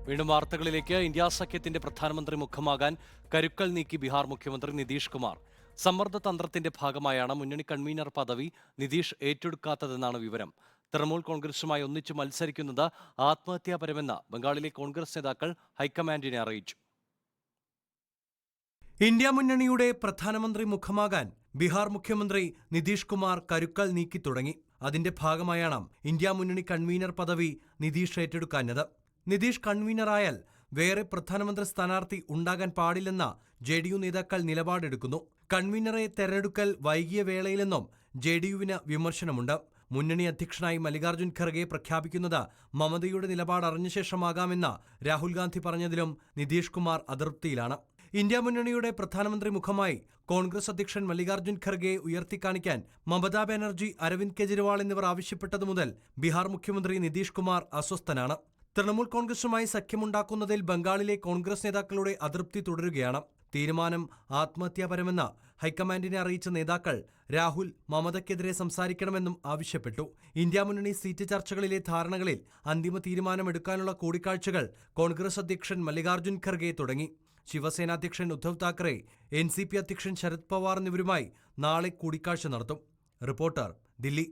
വീണ്ടും വാർത്തകളിലേക്ക്. ഇന്ത്യ സഖ്യത്തിന്റെ പ്രധാനമന്ത്രി മുഖമാകാൻ കരുക്കൾ നീക്കി ബീഹാർ മുഖ്യമന്ത്രി നിതീഷ് കുമാർ. സമ്മർദ്ദ തന്ത്രത്തിന്റെ ഭാഗമായാണ് മുന്നണി കൺവീനർ പദവി നിതീഷ് ഏറ്റെടുക്കാത്തതെന്നാണ് വിവരം. തൃണമൂൽ കോൺഗ്രസുമായി ഒന്നിച്ചു മത്സരിക്കുന്നത് ആത്മഹത്യാപരമെന്ന് ബംഗാളിലെ കോൺഗ്രസ് നേതാക്കൾ ഹൈക്കമാൻഡിനെ അറിയിച്ചു. ഇന്ത്യ മുന്നണിയുടെ പ്രധാനമന്ത്രി മുഖമാകാൻ ബീഹാർ മുഖ്യമന്ത്രി നിതീഷ് കുമാർ കരുക്കൾ നീക്കി തുടങ്ങി. അതിന്റെ ഭാഗമായാണ് ഇന്ത്യ മുന്നണി കൺവീനർ പദവി നിതീഷ് ഏറ്റെടുക്കാഞ്ഞത്. നിതീഷ് കൺവീനറായാൽ വേറെ പ്രധാനമന്ത്രി സ്ഥാനാർത്ഥി ഉണ്ടാകാൻ പാടില്ലെന്ന ജെഡിയു നേതാക്കൾ നിലപാടെടുക്കുന്നു. കൺവീനറെ തെരഞ്ഞെടുക്കൽ വൈകിയ വേളയിലെന്നും ജെഡിയുവിന് വിമർശനമുണ്ട്. മുന്നണി അധ്യക്ഷനായി മല്ലികാർജ്ജുൻ ഖർഗെ പ്രഖ്യാപിക്കുന്നത് മമതയുടെ നിലപാട് അറിഞ്ഞ ശേഷമാകാമെന്ന് രാഹുൽ ഗാന്ധി പറഞ്ഞതിലും നിതീഷ് കുമാർ അതൃപ്തിയിലാണ്. ഇന്ത്യ മുന്നണിയുടെ പ്രധാനമന്ത്രി മുഖമായി കോൺഗ്രസ് അധ്യക്ഷൻ മല്ലികാർജ്ജുൻ ഖർഗെ ഉയർത്തിക്കാണിക്കാൻ മമതാ ബാനർജി, അരവിന്ദ് കെജ്രിവാൾ എന്നിവർ ആവശ്യപ്പെട്ടതു മുതൽ ബീഹാർ മുഖ്യമന്ത്രി നിതീഷ് കുമാർ അസ്വസ്ഥനാണ്. തൃണമൂൽ കോൺഗ്രസുമായി സഖ്യമുണ്ടാക്കുന്നതിൽ ബംഗാളിലെ കോൺഗ്രസ് നേതാക്കളുടെ അതൃപ്തി തുടരുകയാണ്. തീരുമാനം ആത്മഹത്യാപരമെന്ന് ഹൈക്കമാൻഡിനെ അറിയിച്ച നേതാക്കൾ രാഹുൽ മമതയ്ക്കെതിരെ സംസാരിക്കണമെന്നും ആവശ്യപ്പെട്ടു. ഇന്ത്യ മുന്നണി സീറ്റ് ചർച്ചകളിലെ ധാരണകളിൽ അന്തിമ തീരുമാനമെടുക്കാനുള്ള കൂടിക്കാഴ്ചകൾ കോൺഗ്രസ് അധ്യക്ഷൻ മല്ലികാർജ്ജുൻ ഖർഗെ തുടങ്ങി. ശിവസേന അധ്യക്ഷൻ ഉദ്ധവ് താക്കറെ, NCP അധ്യക്ഷൻ ശരത് പവാർ എന്നിവരുമായി നാളെ കൂടിക്കാഴ്ച നടത്തും. റിപ്പോർട്ടർ, ദില്ലി.